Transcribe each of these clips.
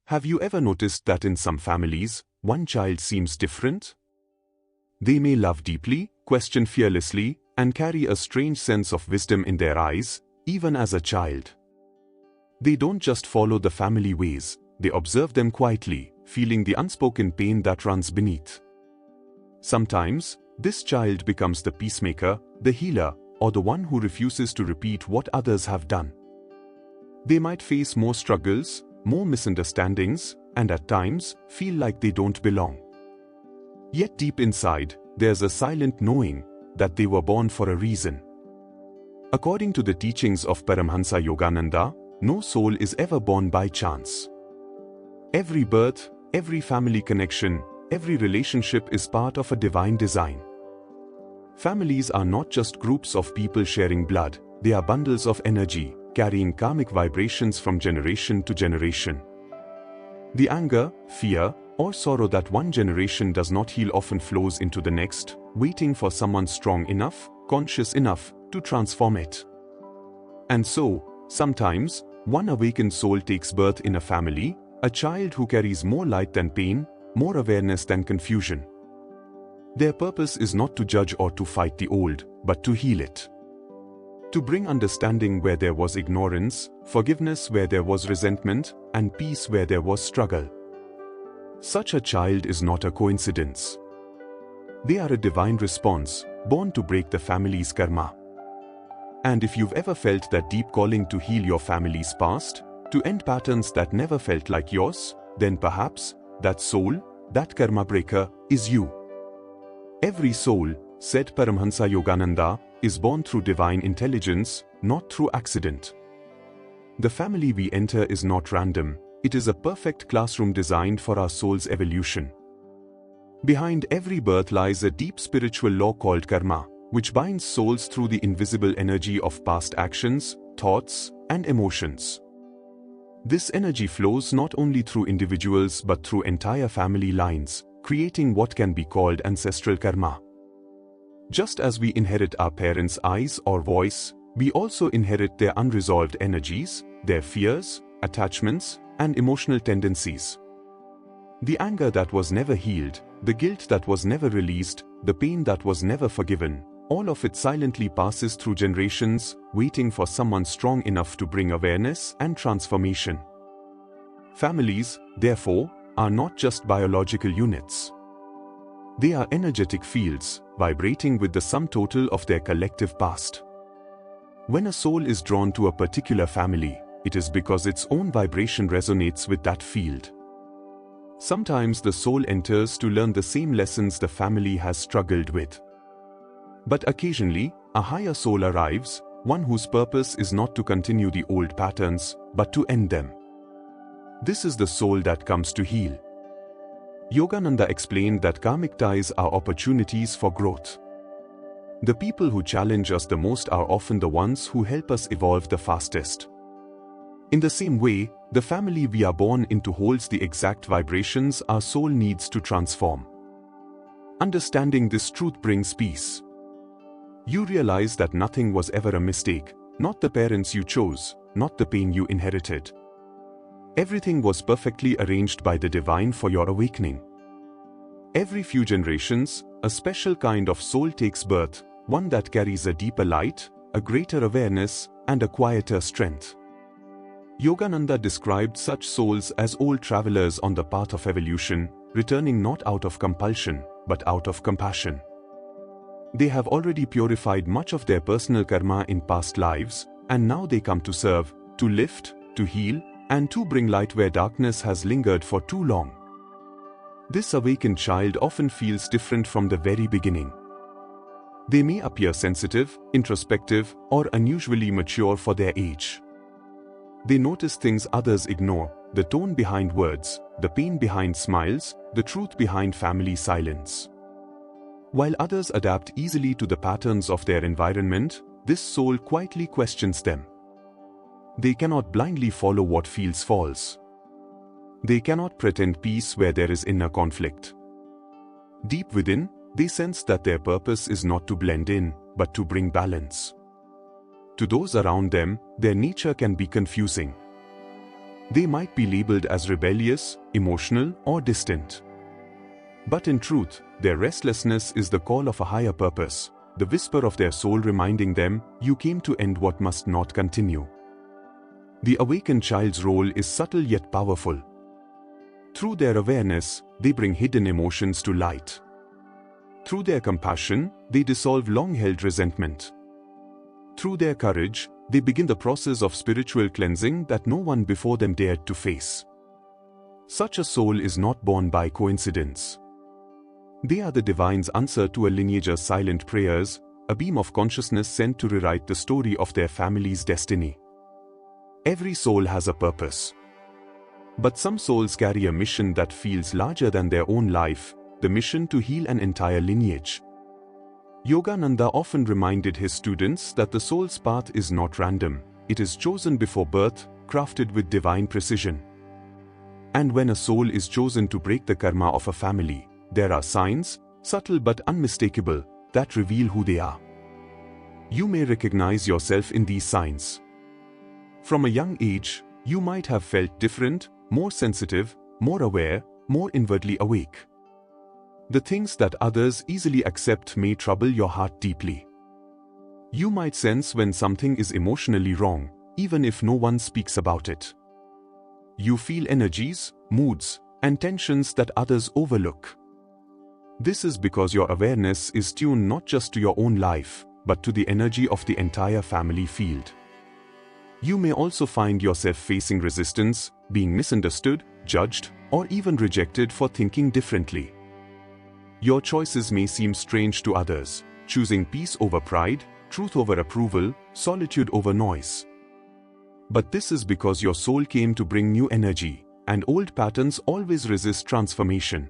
Have you ever noticed that in some families, one child seems different? They may love deeply, question fearlessly, and carry a strange sense of wisdom in their eyes, even as a child. They don't just follow the family ways, they observe them quietly, feeling the unspoken pain that runs beneath. Sometimes, this child becomes the peacemaker, the healer, or the one who refuses to repeat what others have done. They might face more struggles, more misunderstandings, and at times, feel like they don't belong. Yet deep inside, there's a silent knowing that they were born for a reason. According to the teachings of Paramhansa Yogananda, no soul is ever born by chance. Every birth, every family connection, every relationship is part of a divine design. Families are not just groups of people sharing blood, they are bundles of energy, carrying karmic vibrations from generation to generation. The anger, fear, or sorrow that one generation does not heal often flows into the next, waiting for someone strong enough, conscious enough, to transform it. And so, sometimes, one awakened soul takes birth in a family, a child who carries more light than pain, more awareness than confusion. Their purpose is not to judge or to fight the old, but to heal it. To bring understanding where there was ignorance, forgiveness where there was resentment, and peace where there was struggle. Such a child is not a coincidence. They are a divine response, born to break the family's karma. And if you've ever felt that deep calling to heal your family's past, to end patterns that never felt like yours, then perhaps, that soul, that karma breaker, is you. Every soul, said Paramhansa Yogananda, is born through divine intelligence, not through accident. The family we enter is not random, it is a perfect classroom designed for our soul's evolution. Behind every birth lies a deep spiritual law called karma, which binds souls through the invisible energy of past actions, thoughts, and emotions. This energy flows not only through individuals but through entire family lines, creating what can be called ancestral karma. Just as we inherit our parents' eyes or voice, we also inherit their unresolved energies, their fears, attachments, and emotional tendencies. The anger that was never healed, the guilt that was never released, the pain that was never forgiven, all of it silently passes through generations, waiting for someone strong enough to bring awareness and transformation. Families, therefore, are not just biological units. They are energetic fields, vibrating with the sum total of their collective past. When a soul is drawn to a particular family, it is because its own vibration resonates with that field. Sometimes the soul enters to learn the same lessons the family has struggled with. But occasionally, a higher soul arrives, one whose purpose is not to continue the old patterns, but to end them. This is the soul that comes to heal. Yogananda explained that karmic ties are opportunities for growth. The people who challenge us the most are often the ones who help us evolve the fastest. In the same way, the family we are born into holds the exact vibrations our soul needs to transform. Understanding this truth brings peace. You realize that nothing was ever a mistake, not the parents you chose, not the pain you inherited. Everything was perfectly arranged by the divine for your awakening. Every few generations, a special kind of soul takes birth, one that carries a deeper light, a greater awareness, and a quieter strength. Yogananda described such souls as old travelers on the path of evolution, returning not out of compulsion, but out of compassion. They have already purified much of their personal karma in past lives, and now they come to serve, to lift, to heal, and to bring light where darkness has lingered for too long. This awakened child often feels different from the very beginning. They may appear sensitive, introspective, or unusually mature for their age. They notice things others ignore, the tone behind words, the pain behind smiles, the truth behind family silence. While others adapt easily to the patterns of their environment, this soul quietly questions them. They cannot blindly follow what feels false. They cannot pretend peace where there is inner conflict. Deep within, they sense that their purpose is not to blend in, but to bring balance. To those around them, their nature can be confusing. They might be labeled as rebellious, emotional, or distant. But in truth, their restlessness is the call of a higher purpose, the whisper of their soul reminding them, you came to end what must not continue. The awakened child's role is subtle yet powerful. Through their awareness, they bring hidden emotions to light. Through their compassion, they dissolve long-held resentment. Through their courage, they begin the process of spiritual cleansing that no one before them dared to face. Such a soul is not born by coincidence. They are the divine's answer to a lineage's silent prayers, a beam of consciousness sent to rewrite the story of their family's destiny. Every soul has a purpose. But some souls carry a mission that feels larger than their own life, the mission to heal an entire lineage. Yogananda often reminded his students that the soul's path is not random, it is chosen before birth, crafted with divine precision. And when a soul is chosen to break the karma of a family, there are signs, subtle but unmistakable, that reveal who they are. You may recognize yourself in these signs. From a young age, you might have felt different, more sensitive, more aware, more inwardly awake. The things that others easily accept may trouble your heart deeply. You might sense when something is emotionally wrong, even if no one speaks about it. You feel energies, moods, and tensions that others overlook. This is because your awareness is tuned not just to your own life, but to the energy of the entire family field. You may also find yourself facing resistance, being misunderstood, judged, or even rejected for thinking differently. Your choices may seem strange to others, choosing peace over pride, truth over approval, solitude over noise. But this is because your soul came to bring new energy, and old patterns always resist transformation.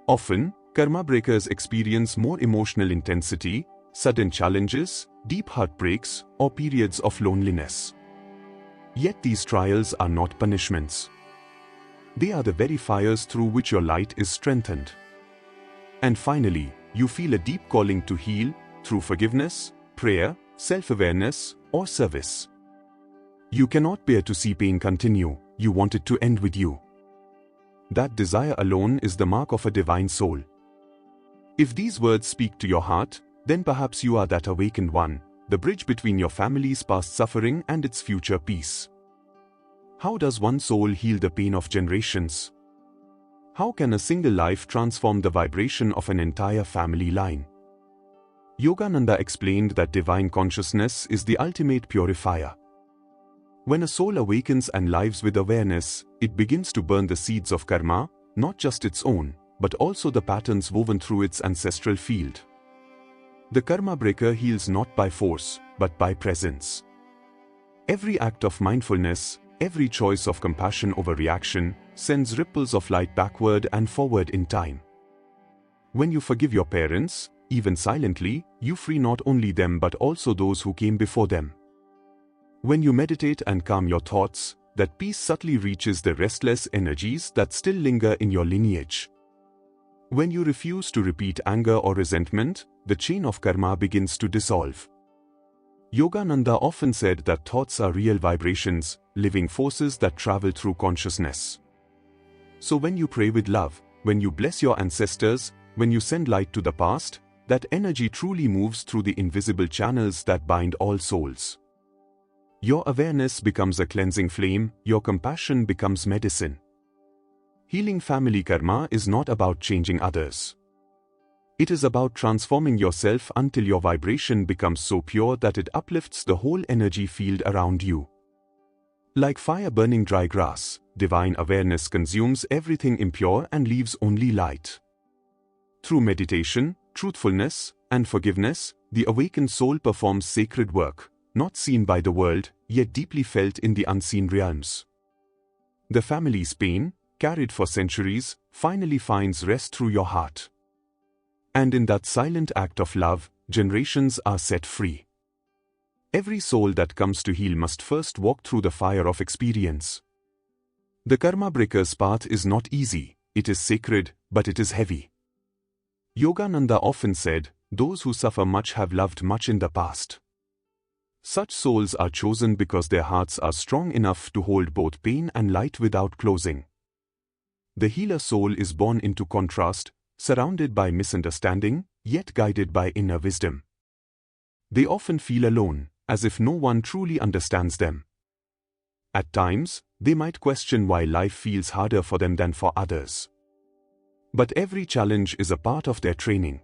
Often, karma breakers experience more emotional intensity, sudden challenges, deep heartbreaks, or periods of loneliness. Yet these trials are not punishments. They are the very fires through which your light is strengthened. And finally, you feel a deep calling to heal, through forgiveness, prayer, self-awareness, or service. You cannot bear to see pain continue, you want it to end with you. That desire alone is the mark of a divine soul. If these words speak to your heart, then perhaps you are that awakened one, the bridge between your family's past suffering and its future peace. How does one soul heal the pain of generations? How can a single life transform the vibration of an entire family line? Yogananda explained that divine consciousness is the ultimate purifier. When a soul awakens and lives with awareness, it begins to burn the seeds of karma, not just its own, but also the patterns woven through its ancestral field. The karma breaker heals not by force, but by presence. Every act of mindfulness, every choice of compassion over reaction, sends ripples of light backward and forward in time. When you forgive your parents, even silently, you free not only them but also those who came before them. When you meditate and calm your thoughts, that peace subtly reaches the restless energies that still linger in your lineage. When you refuse to repeat anger or resentment, the chain of karma begins to dissolve. Yogananda often said that thoughts are real vibrations, living forces that travel through consciousness. So when you pray with love, when you bless your ancestors, when you send light to the past, that energy truly moves through the invisible channels that bind all souls. Your awareness becomes a cleansing flame, your compassion becomes medicine. Healing family karma is not about changing others. It is about transforming yourself until your vibration becomes so pure that it uplifts the whole energy field around you. Like fire burning dry grass, divine awareness consumes everything impure and leaves only light. Through meditation, truthfulness, and forgiveness, the awakened soul performs sacred work, not seen by the world, yet deeply felt in the unseen realms. The family's pain, carried for centuries, finally finds rest through your heart. And in that silent act of love, generations are set free. Every soul that comes to heal must first walk through the fire of experience. The karma breaker's path is not easy, it is sacred, but it is heavy. Yogananda often said, those who suffer much have loved much in the past. Such souls are chosen because their hearts are strong enough to hold both pain and light without closing. The healer soul is born into contrast, surrounded by misunderstanding, yet guided by inner wisdom. They often feel alone, as if no one truly understands them. At times, they might question why life feels harder for them than for others. But every challenge is a part of their training.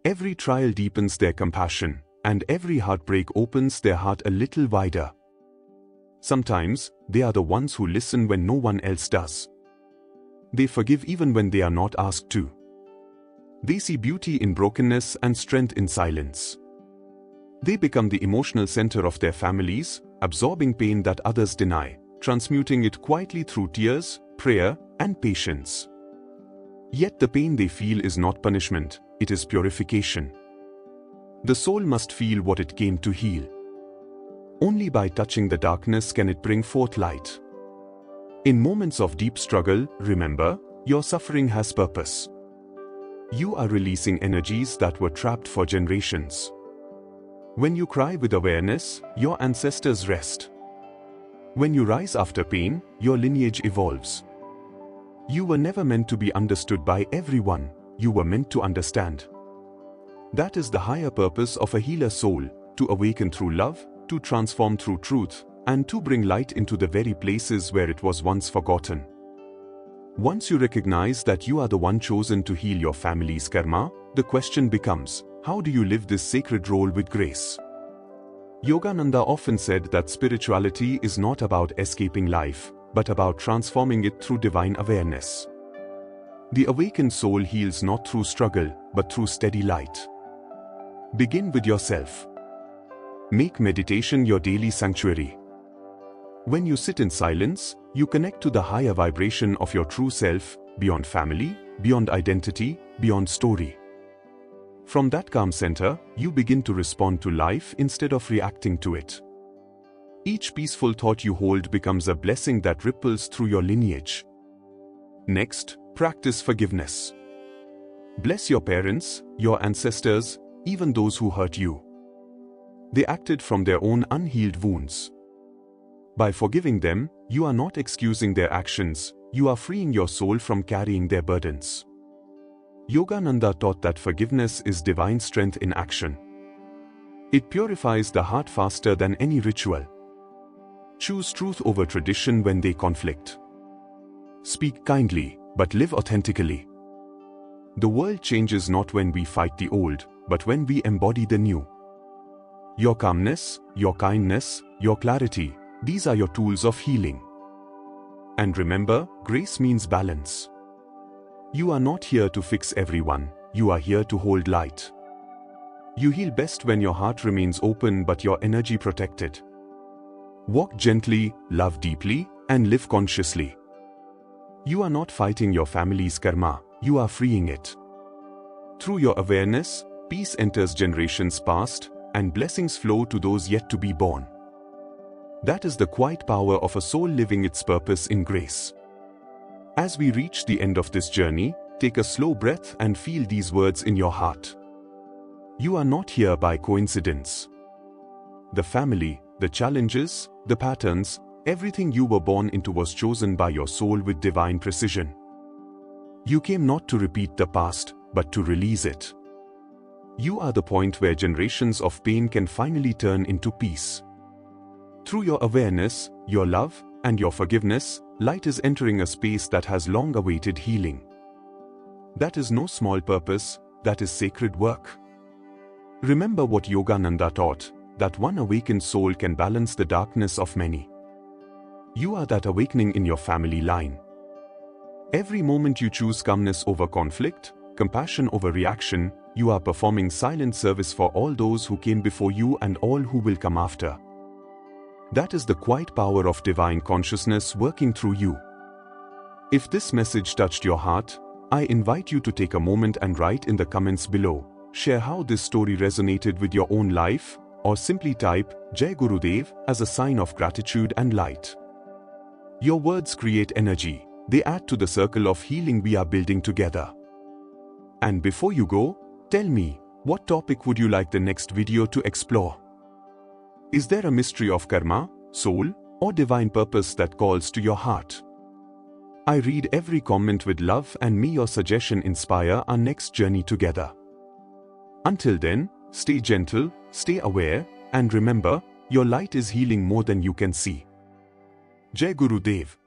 Every trial deepens their compassion, and every heartbreak opens their heart a little wider. Sometimes, they are the ones who listen when no one else does. They forgive even when they are not asked to. They see beauty in brokenness and strength in silence. They become the emotional center of their families, absorbing pain that others deny, transmuting it quietly through tears, prayer, and patience. Yet the pain they feel is not punishment, it is purification. The soul must feel what it came to heal. Only by touching the darkness can it bring forth light. In moments of deep struggle, remember, your suffering has purpose. You are releasing energies that were trapped for generations. When you cry with awareness, your ancestors rest. When you rise after pain, your lineage evolves. You were never meant to be understood by everyone, you were meant to understand. That is the higher purpose of a healer soul, to awaken through love, to transform through truth, and to bring light into the very places where it was once forgotten. Once you recognize that you are the one chosen to heal your family's karma, the question becomes, how do you live this sacred role with grace? Yogananda often said that spirituality is not about escaping life, but about transforming it through divine awareness. The awakened soul heals not through struggle, but through steady light. Begin with yourself. Make meditation your daily sanctuary. When you sit in silence, you connect to the higher vibration of your true self, beyond family, beyond identity, beyond story. From that calm center, you begin to respond to life instead of reacting to it. Each peaceful thought you hold becomes a blessing that ripples through your lineage. Next, practice forgiveness. Bless your parents, your ancestors, even those who hurt you. They acted from their own unhealed wounds. By forgiving them, you are not excusing their actions, you are freeing your soul from carrying their burdens. Yogananda taught that forgiveness is divine strength in action. It purifies the heart faster than any ritual. Choose truth over tradition when they conflict. Speak kindly, but live authentically. The world changes not when we fight the old, but when we embody the new. Your calmness, your kindness, your clarity, these are your tools of healing. And remember, grace means balance. You are not here to fix everyone, you are here to hold light. You heal best when your heart remains open but your energy protected. Walk gently, love deeply, and live consciously. You are not fighting your family's karma, you are freeing it. Through your awareness, peace enters generations past, and blessings flow to those yet to be born. That is the quiet power of a soul living its purpose in grace. As we reach the end of this journey, take a slow breath and feel these words in your heart. You are not here by coincidence. The family, the challenges, the patterns, everything you were born into was chosen by your soul with divine precision. You came not to repeat the past, but to release it. You are the point where generations of pain can finally turn into peace. Through your awareness, your love, and your forgiveness, light is entering a space that has long awaited healing. That is no small purpose, that is sacred work. Remember what Yogananda taught, that one awakened soul can balance the darkness of many. You are that awakening in your family line. Every moment you choose calmness over conflict, compassion over reaction, you are performing silent service for all those who came before you and all who will come after. That is the quiet power of divine consciousness working through you. If this message touched your heart, I invite you to take a moment and write in the comments below. Share how this story resonated with your own life, or simply type Jai Gurudev as a sign of gratitude and light. Your words create energy, they add to the circle of healing we are building together. And before you go, tell me, what topic would you like the next video to explore? Is there a mystery of karma, soul, or divine purpose that calls to your heart? I read every comment with love, and may your suggestion inspire our next journey together. Until then, stay gentle, stay aware, and remember, your light is healing more than you can see. Jai Gurudev.